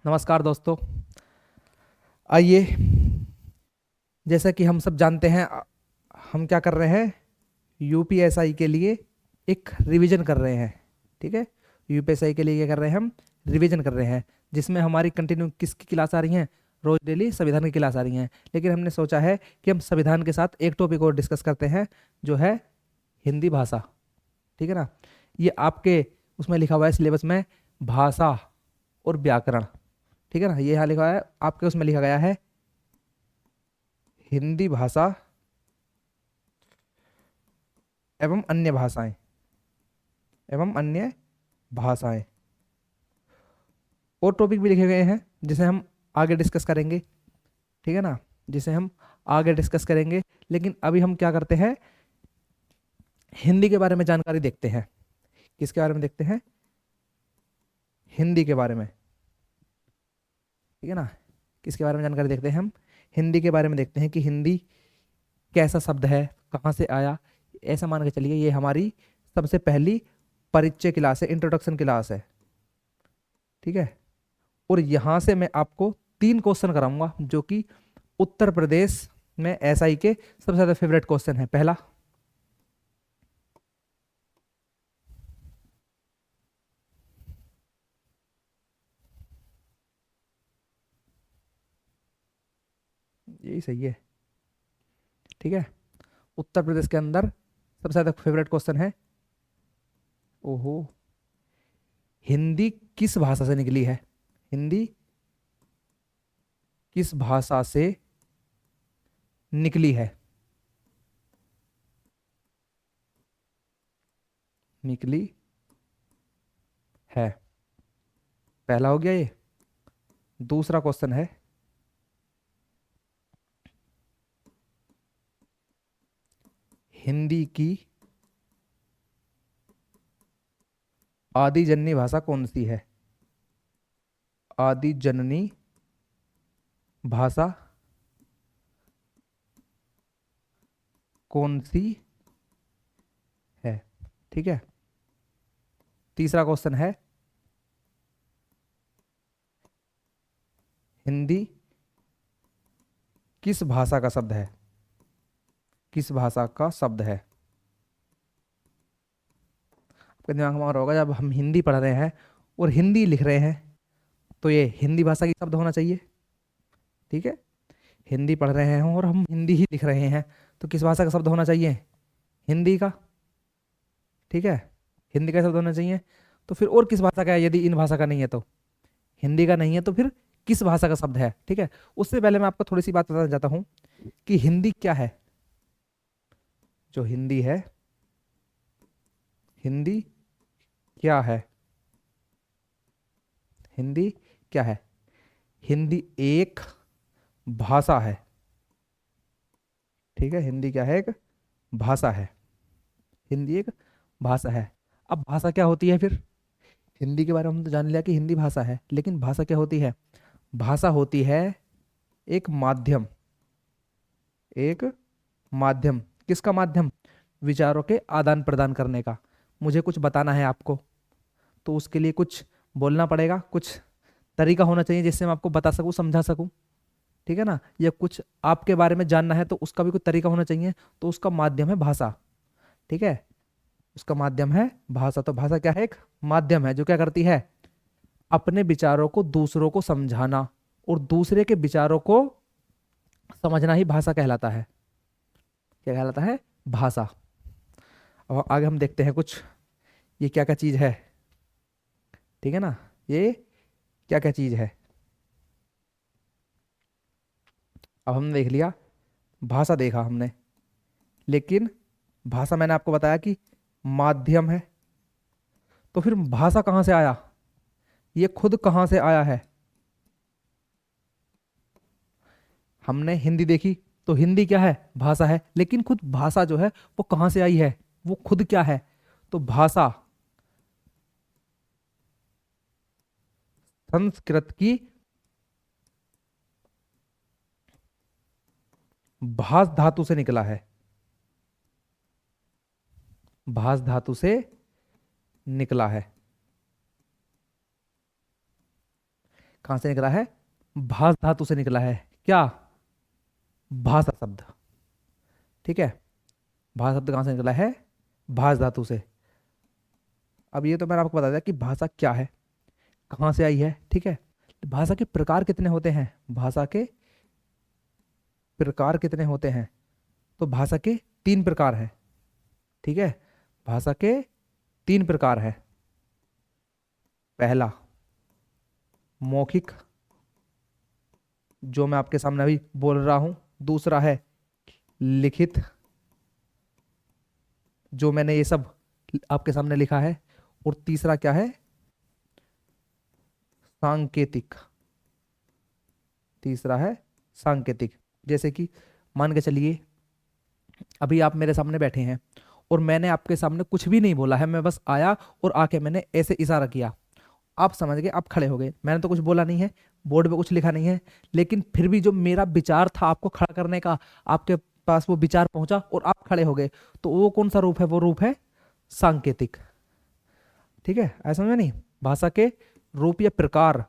नमस्कार दोस्तों। आइए, जैसा कि हम सब जानते हैं, हम क्या कर रहे हैं, यूपीएसआई के लिए एक रिवीजन कर रहे हैं। ठीक है, यूपीएसआई के लिए क्या कर रहे हैं, हम रिवीजन कर रहे हैं, जिसमें हमारी कंटिन्यू किसकी क्लास आ रही हैं, रोज डेली संविधान की क्लास आ रही हैं। लेकिन हमने सोचा है कि हम संविधान के साथ एक टॉपिक और डिस्कस करते हैं, जो है हिंदी भाषा। ठीक है ना। ये आपके उसमें लिखा हुआ है सिलेबस में, भाषा और व्याकरण। ठीक है ना, ये यहाँ लिखा है आपके, उसमें लिखा गया है हिंदी भाषा एवं अन्य भाषाएं, एवं अन्य भाषाएं। और टॉपिक भी लिखे गए हैं जिसे हम आगे डिस्कस करेंगे। ठीक है ना, जिसे हम आगे डिस्कस करेंगे। लेकिन अभी हम क्या करते हैं, हिंदी के बारे में जानकारी देखते हैं। किसके बारे में देखते हैं, हिंदी के बारे में। ठीक है ना, किसके बारे में जानकारी देखते हैं, हम हिंदी के बारे में देखते हैं कि हिंदी कैसा शब्द है, कहाँ से आया। ऐसा मान के चलिए ये हमारी सबसे पहली परिचय क्लास है, इंट्रोडक्शन क्लास है। ठीक है, और यहाँ से मैं आपको 3 क्वेश्चन कराऊंगा, जो कि उत्तर प्रदेश में एसआई के सबसे ज्यादा फेवरेट क्वेश्चन है। पहला, यही सही है। ठीक है, उत्तर प्रदेश के अंदर सबसे ज्यादा फेवरेट क्वेश्चन है, ओहो, हिंदी किस भाषा से निकली है, हिंदी किस भाषा से निकली है, निकली है। पहला हो गया ये। दूसरा क्वेश्चन है, हिंदी की आदि जननी भाषा कौन सी है, आदि जननी भाषा कौन सी है। ठीक है, तीसरा क्वेश्चन है, हिंदी किस भाषा का शब्द है, किस भाषा का शब्द है। आपके दिमाग में और होगा, जब हम हिंदी पढ़ रहे हैं और हिंदी लिख रहे हैं, तो ये हिंदी भाषा की शब्द होना चाहिए। ठीक है, हिंदी पढ़ रहे हैं और हम हिंदी ही लिख रहे हैं, तो किस भाषा का शब्द होना चाहिए, हिंदी का। ठीक है, हिंदी का शब्द होना चाहिए। तो फिर और किस भाषा का है, यदि इन भाषा का नहीं है तो, हिंदी का नहीं है तो फिर किस भाषा का शब्द है। ठीक है, उससे पहले मैं आपको थोड़ी सी बात बताना चाहता हूँ कि हिंदी क्या है। जो हिंदी है, हिंदी क्या है, हिंदी क्या है, हिंदी एक भाषा है। ठीक है, हिंदी क्या है, एक भाषा है। हिंदी एक भाषा है। अब भाषा क्या होती है फिर, हिंदी के बारे में हम तो जान लिया कि हिंदी भाषा है, लेकिन भाषा क्या होती है, भाषा होती है एक माध्यम, एक माध्यम। किसका माध्यम, विचारों के आदान प्रदान करने का। मुझे कुछ बताना है आपको, तो उसके लिए कुछ बोलना पड़ेगा, कुछ तरीका होना चाहिए जिससे मैं आपको बता सकूं, समझा सकूं। ठीक है ना, या कुछ आपके बारे में जानना है तो उसका भी कुछ तरीका होना चाहिए, तो उसका माध्यम है भाषा। ठीक है, उसका माध्यम है भाषा। तो भाषा क्या है, एक माध्यम है जो क्या करती है, अपने विचारों को दूसरों को समझाना और दूसरे के विचारों को समझना ही भाषा कहलाता है। क्या कहलाता है, भाषा। और आगे हम देखते हैं कुछ, ये क्या क्या चीज है। ठीक है ना, ये क्या क्या चीज है। अब हमने देख लिया, भाषा देखा हमने, लेकिन भाषा मैंने आपको बताया कि माध्यम है। तो फिर भाषा कहाँ से आया, ये खुद कहाँ से आया है। हमने हिंदी देखी, तो हिंदी क्या है, भाषा है। लेकिन खुद भाषा जो है वो कहाँ से आई है, वो खुद क्या है। तो भाषा संस्कृत की भास धातु से निकला है, भास धातु से निकला है। कहाँ से निकला है? भास धातु से निकला है। क्या? भाषा शब्द। ठीक है, भाषा शब्द कहाँ से निकला है? भास धातु से। अब ये तो मैंने आपको बता दिया कि भाषा क्या है, कहाँ से आई है। ठीक है, भाषा के प्रकार कितने होते हैं? भाषा के प्रकार कितने होते हैं? तो भाषा के 3 प्रकार हैं। ठीक है, भाषा के 3 प्रकार है। पहला मौखिक, जो मैं आपके सामने अभी बोल रहा हूं। दूसरा है लिखित, जो मैंने ये सब आपके सामने लिखा है। और तीसरा क्या है? सांकेतिक। तीसरा है सांकेतिक। जैसे कि मान के चलिए अभी आप मेरे सामने बैठे हैं और मैंने आपके सामने कुछ भी नहीं बोला है, मैं बस आया और आके मैंने ऐसे इशारा किया, आप समझ गए, आप खड़े हो गए। मैंने तो कुछ बोला नहीं है, बोर्ड पे कुछ लिखा नहीं है, लेकिन फिर भी जो मेरा विचार था आपको खड़ा करने का, आपके पास वो विचार पहुंचा और आप खड़े हो गए। तो वो कौन सा रूप है? वो रूप है सांकेतिक। ठीक है, ऐसा समझ में नहीं? भाषा के रूप या प्रकार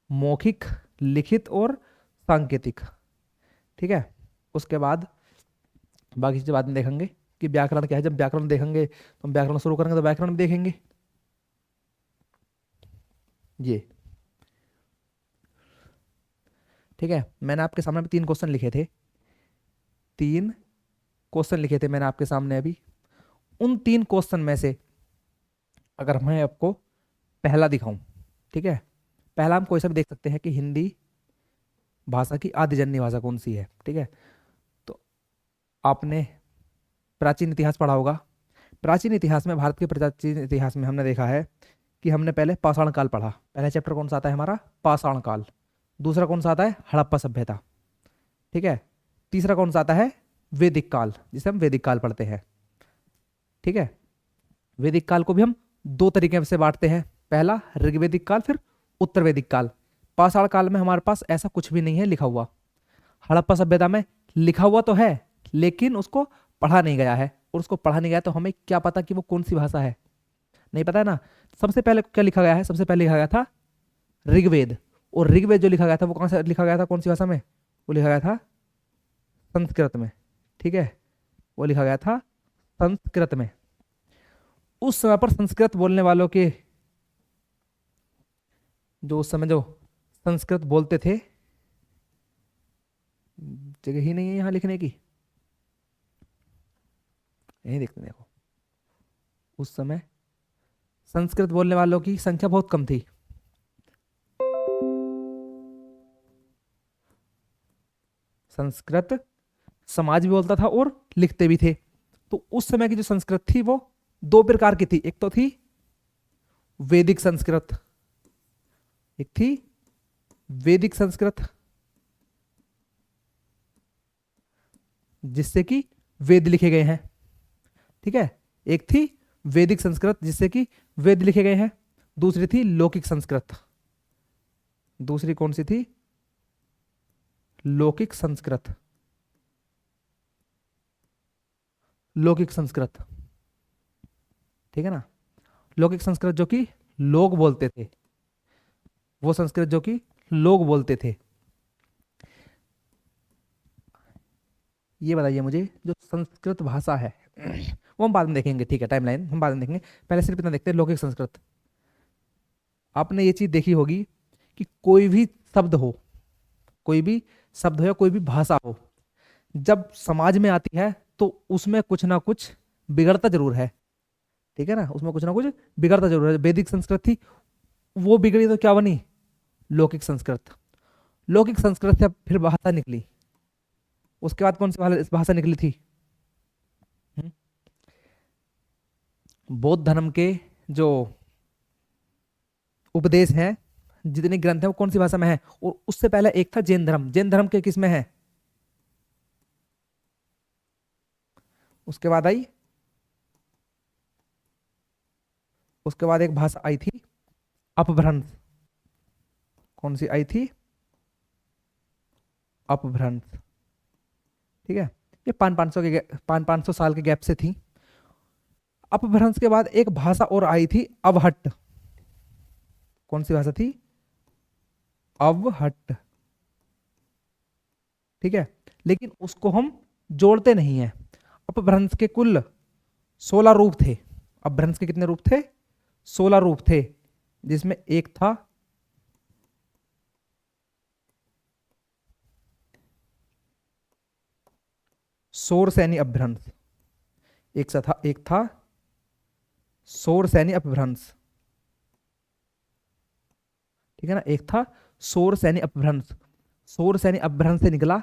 मौखिक, लिखित और सांकेतिक। ठीक है, उसके बाद बाकी चीजें बाद में देखेंगे कि व्याकरण क्या है। जब व्याकरण देखेंगे तो हम व्याकरण शुरू करेंगे तो व्याकरण में देखेंगे ये। ठीक है, मैंने आपके सामने अभी 3 क्वेश्चन लिखे थे। 3 क्वेश्चन लिखे थे मैंने आपके सामने अभी। उन 3 क्वेश्चन में से अगर मैं आपको पहला दिखाऊं, ठीक है, पहला हम कोई सा भी देख सकते हैं कि हिंदी भाषा की आदिजन्य भाषा कौन सी है। ठीक है, तो आपने प्राचीन इतिहास पढ़ा होगा। प्राचीन इतिहास में, भारत के प्राचीन इतिहास में हमने देखा है कि हमने पहले पाषाण काल पढ़ा। पहला चैप्टर कौन सा आता है हमारा? पाषाण काल। दूसरा कौन सा आता है? हड़प्पा सभ्यता। ठीक है, तीसरा कौन सा आता है? वैदिक काल, जिसे हम वैदिक काल पढ़ते हैं। ठीक है, वैदिक काल को भी हम 2 तरीके से बांटते हैं। पहला ऋग्वैदिक काल, फिर उत्तर वैदिक काल। पाषाण काल में हमारे पास ऐसा कुछ भी नहीं है लिखा हुआ। हड़प्पा सभ्यता में लिखा हुआ तो है, लेकिन उसको पढ़ा नहीं गया है, और उसको पढ़ा नहीं गया तो हमें क्या पता कि वो कौन सी भाषा है? नहीं पता है ना। सबसे पहले क्या लिखा गया है? सबसे पहले लिखा गया था ऋग्वेद। और ऋग्वेद जो लिखा गया था वो कहाँ से लिखा गया था? कौन सी भाषा में? वो लिखा गया था संस्कृत में। ठीक है, वो लिखा गया था संस्कृत में। उस समय पर संस्कृत बोलने वालों के, जो उस समय जो संस्कृत बोलते थे, जगह ही नहीं है यहाँ लिखने की, यही देखते देखो, उस समय संस्कृत बोलने वालों की संख्या बहुत कम थी। संस्कृत समाज भी बोलता था और लिखते भी थे। तो उस समय की जो संस्कृत थी वो 2 प्रकार की थी। एक तो थी वैदिक संस्कृत, एक थी वैदिक संस्कृत, जिससे कि वेद लिखे गए हैं। ठीक है, एक थी वैदिक संस्कृत जिससे कि वेद लिखे गए हैं। दूसरी थी लौकिक संस्कृत। दूसरी कौन सी थी? लौकिक संस्कृत। लौकिक संस्कृत। ठीक है ना, लौकिक संस्कृत जो कि लोग बोलते थे, वो संस्कृत जो कि लोग बोलते थे। ये बताइए मुझे, जो संस्कृत भाषा है वो हम बाद में देखेंगे। ठीक है, टाइमलाइन हम बाद में देखेंगे, पहले सिर्फ इतना देखते हैं लौकिक संस्कृत। आपने ये चीज देखी होगी कि कोई भी शब्द हो, कोई भी शब्द हो या कोई भी भाषा हो, जब समाज में आती है तो उसमें कुछ ना कुछ बिगड़ता जरूर है। ठीक है ना, उसमें कुछ ना कुछ बिगड़ता जरूर है। वैदिक संस्कृत थी, वो बिगड़ी तो क्या बनी? लौकिक संस्कृत। लौकिक संस्कृत से फिर भाषा निकली। उसके बाद कौन सी भाषा निकली थी? हम्म? बौद्ध धर्म के जो उपदेश हैं, जितने ग्रंथ हैं, वो कौन सी भाषा में है? और उससे पहले एक था जैन धर्म। जैन धर्म के किस में है? उसके बाद आई, उसके बाद एक भाषा आई थी अपभ्रंश। कौन सी आई थी? अपभ्रंश। ठीक है, ये 500 साल के गैप से थी। अपभ्रंश के बाद एक भाषा और आई थी अवहट्ट। कौन सी भाषा थी? अवहट्ट, ठीक है, लेकिन उसको हम जोड़ते नहीं हैं। अपभ्रंश के कुल 16 रूप थे। अपभ्रंश के कितने रूप थे? 16 रूप थे, जिसमें एक था सौर सैनी अपभ्रंश, एक था सौर सैनी अपभ्रंश, ठीक है ना, एक था सौर सैनी अपभ्रंश। सौर सैनी अपभ्रंश से निकला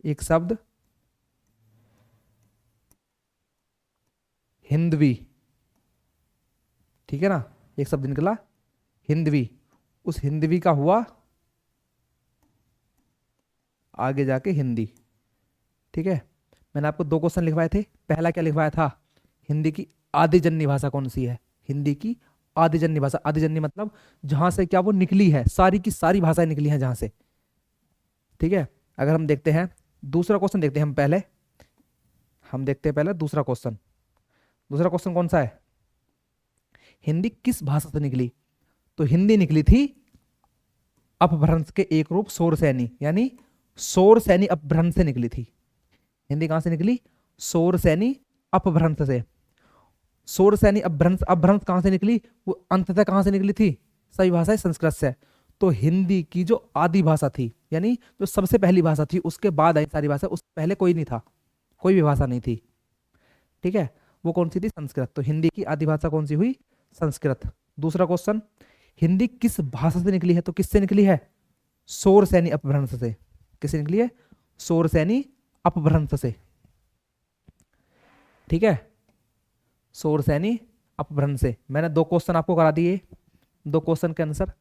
एक शब्द हिंदवी, ठीक है ना, एक शब्द निकला हिंदवी। उस हिंदवी का हुआ आगे जाके हिंदी, ठीक है। मैंने आपको 2 क्वेश्चन लिखवाए थे। पहला क्या लिखवाया था? हिंदी की आदिजन्य भाषा कौन सी है? हिंदी की आदिजन्य भाषा, आदिजन्य मतलब जहां से क्या वो निकली है, सारी की सारी भाषाएं निकली हैं जहां से, ठीक है। अगर हम देखते हैं दूसरा क्वेश्चन, देखते हैं हम देखते हैं पहले दूसरा क्वेश्चन। दूसरा क्वेश्चन कौन सा है? हिंदी किस भाषा से निकली? तो हिंदी निकली थी अपभ्रंश के एक रूप सौर सैनी, यानी सौर सैनी अपभ्रंश से निकली थी। हिंदी कहां से निकली? सौर सैनी अपभ्रंश से। सौर सैनी अपभ्रंश, अपभ्रंश कहां से निकली? वो अंततः कहां से निकली थी? सभी भाषाएं संस्कृत से। तो हिंदी की जो आदि भाषा थी, यानी जो सबसे पहली भाषा थी, उसके बाद आई सारी भाषा, उससे पहले कोई नहीं था, कोई भी भाषा नहीं थी, ठीक है। वो कौन सी थी? संस्कृत। तो हिंदी की आदि भाषा कौन सी हुई? संस्कृत। दूसरा क्वेश्चन, हिंदी किस भाषा से निकली है? तो किससे निकली है? सौर सैनी अपभ्रंश से। किससे निकली है? सौर सैनी अपभ्रंश से, ठीक है, सौर सैनी अपभ्रंश से। मैंने 2 क्वेश्चन आपको करा दिए, 2 क्वेश्चन के आंसर।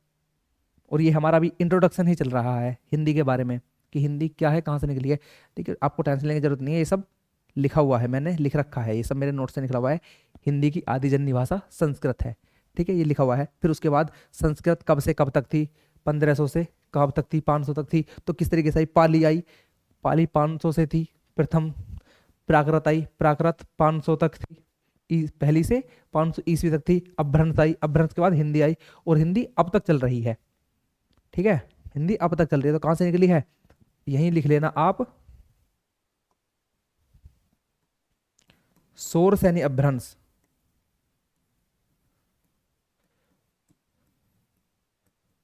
और ये हमारा भी इंट्रोडक्शन ही चल रहा है हिंदी के बारे में, कि हिंदी क्या है, कहाँ से निकली है, ठीक है। आपको टेंशन लेने की जरूरत नहीं है, ये सब लिखा हुआ है, मैंने लिख रखा है, ये सब मेरे नोट से निकला हुआ है। हिंदी की आदिजन्य भाषा संस्कृत है, ठीक है, ये लिखा हुआ है। फिर उसके बाद संस्कृत कब से कब तक थी? 1500 से कब तक थी? 500 तक थी। तो किस तरीके से आई? पाली आई, पाली 500 से थी प्रथम। प्राकृत आई, प्राकृत 500 तक थी, पहली से 500 ईस्वी तक थी। अपभ्रंश आई, अपभ्रंश के बाद हिंदी आई, और हिंदी अब तक चल रही है, ठीक है। हिंदी अब तक चल रही है। तो कहां से निकली है? यहीं लिख लेना आप, सौर सैनी अपभ्रंश,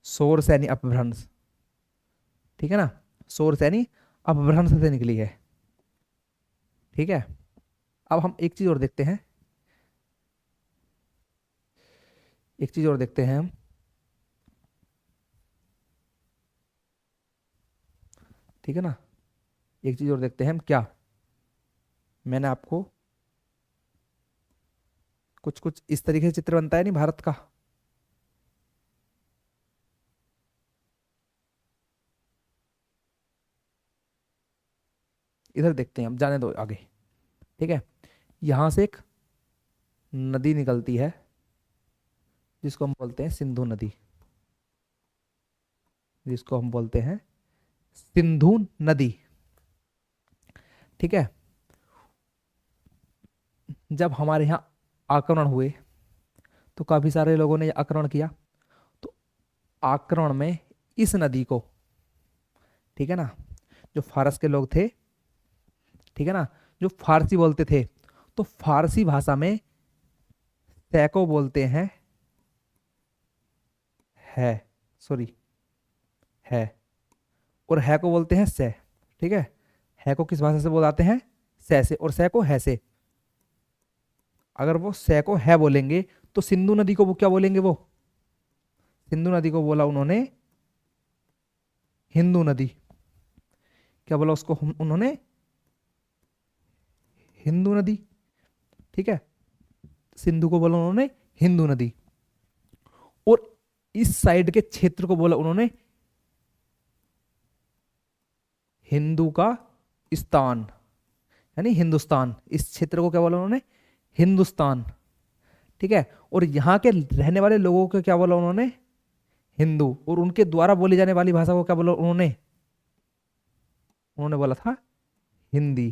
सौर सैनी अपभ्रंश, ठीक है ना, सौर सैनी अपभ्रंश से निकली है, ठीक है। अब हम एक चीज और देखते हैं, एक चीज और देखते हैं हम, ठीक है ना, एक चीज और देखते हैं हम। क्या मैंने आपको कुछ कुछ इस तरीके से चित्र बनता है नहीं भारत का, इधर देखते हैं हम, जाने दो आगे, ठीक है। यहां से एक नदी निकलती है, जिसको हम बोलते हैं सिंधु नदी, जिसको हम बोलते हैं सिंधु नदी, ठीक है। जब हमारे यहाँ आक्रमण हुए, तो काफी सारे लोगों ने आक्रमण किया। तो आक्रमण में इस नदी को, ठीक है ना, जो फारस के लोग थे, ठीक है ना, जो फारसी बोलते थे, तो फारसी भाषा में तय को बोलते हैं है, सॉरी, है, और है को बोलते हैं से, ठीक है। है को किस भाषा से बोलाते हैं? से। और से को है से। अगर वो से को है बोलेंगे, तो सिंधु नदी को वो क्या बोलेंगे? वो सिंधु नदी को बोला उन्होंने हिंदू नदी। क्या बोला उसको उन्होंने? हिंदू नदी, ठीक है। सिंधु को बोला उन्होंने हिंदू नदी, और इस साइड के क्षेत्र को बोला उन्होंने हिंदू का स्थान, यानी हिंदुस्तान। इस क्षेत्र को क्या बोला उन्होंने? हिंदुस्तान, ठीक है। और यहाँ के रहने वाले लोगों को क्या बोला उन्होंने? हिंदू। और उनके द्वारा बोली जाने वाली भाषा को क्या बोला उन्होंने? उन्होंने बोला था हिंदी,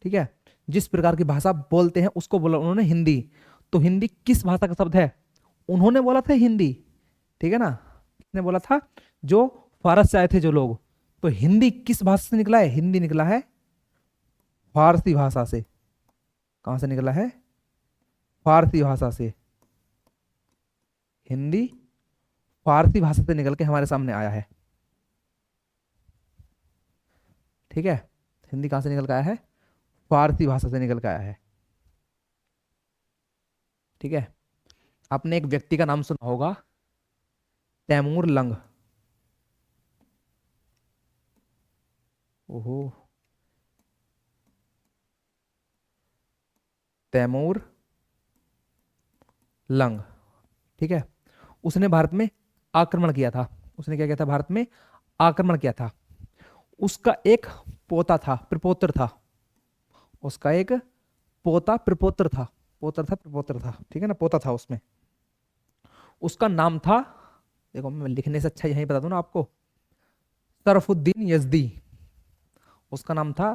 ठीक है। जिस प्रकार की भाषा बोलते हैं उसको बोला उन्होंने हिंदी। तो हिंदी किस भाषा का शब्द है? उन्होंने बोला था हिंदी, ठीक है ना, किसने बोला था? जो फारस से आए थे जो लोग। तो हिंदी किस भाषा से निकला है? हिंदी निकला है फारसी भाषा से। कहां से निकला है? फारसी भाषा से। हिंदी फारसी भाषा से निकल के हमारे सामने आया है। ठीक है, हिंदी कहां से निकल के आया है? फारसी भाषा से निकल के आया है। ठीक है, आपने एक व्यक्ति का नाम सुना होगा, तैमूर लंग। ओहो, तैमूर लंग। ठीक है, उसने भारत में आक्रमण किया था। उसने क्या किया था? भारत में आक्रमण किया था। उसका एक पोता था, प्रपोत्र था। उसका एक पोता प्रपोत्र था। पोत्र था, प्रपोत्र था, ठीक है ना, पोता था उसमें। उसका नाम था, देखो मैं लिखने से अच्छा यही बता दूं ना आपको, सरफुद्दीन यजदी। उसका नाम था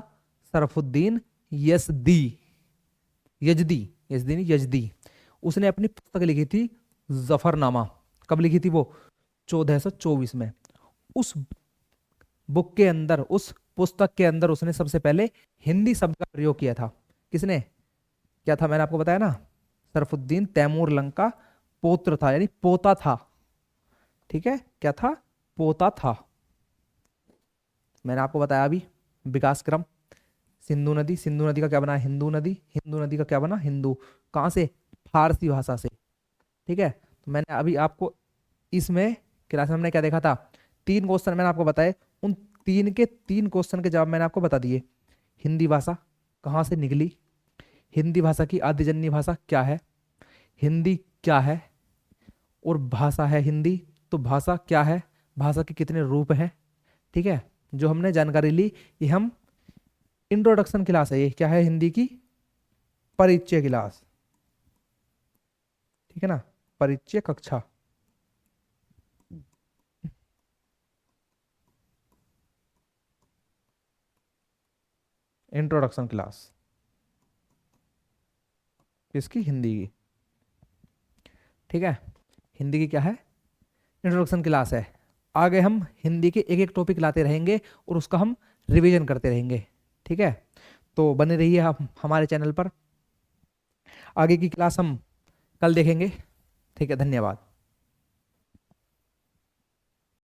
सरफुद्दीन यजदी। यजदी, यजदी नहीं, यजदी। उसने अपनी पुस्तक लिखी थी जफरनामा। कब लिखी थी वो? 1424 में। उस बुक के अंदर, उस पुस्तक के अंदर उसने सबसे पहले हिंदी शब्द का प्रयोग किया था। किसने? क्या था? मैंने आपको बताया ना, सरफुद्दीन तैमूर लंग का पौत्र था, यानी पोता था। ठीक है, क्या था? पोता था। मैंने आपको बताया अभी विकास क्रम। सिंधु नदी, सिंधु नदी का क्या बना? हिंदू नदी। हिंदू नदी का क्या बना? हिंदू। कहाँ से? फारसी भाषा से। ठीक है, तो मैंने अभी आपको इसमें क्लास में हमने क्या देखा था? 3 क्वेश्चन मैंने आपको बताए। उन 3 के 3 क्वेश्चन के जवाब मैंने आपको बता दिए। हिंदी भाषा कहाँ से निकली? हिंदी भाषा की आदिजन्य भाषा क्या है? हिंदी क्या है? और भाषा है हिंदी, तो भाषा क्या है? भाषा के कितने रूप हैं? ठीक है, जो हमने जानकारी ली, ये हम इंट्रोडक्शन क्लास है। ये क्या है? हिंदी की परिचय क्लास। ठीक है ना, परिचय कक्षा, इंट्रोडक्शन क्लास। किसकी? हिंदी की। ठीक है, हिंदी की क्या है? इंट्रोडक्शन क्लास है। आगे हम हिंदी के एक एक टॉपिक लाते रहेंगे और उसका हम रिवीजन करते रहेंगे। ठीक है, तो बने रहिए आप हमारे चैनल पर। आगे की क्लास हम कल देखेंगे। ठीक है, धन्यवाद।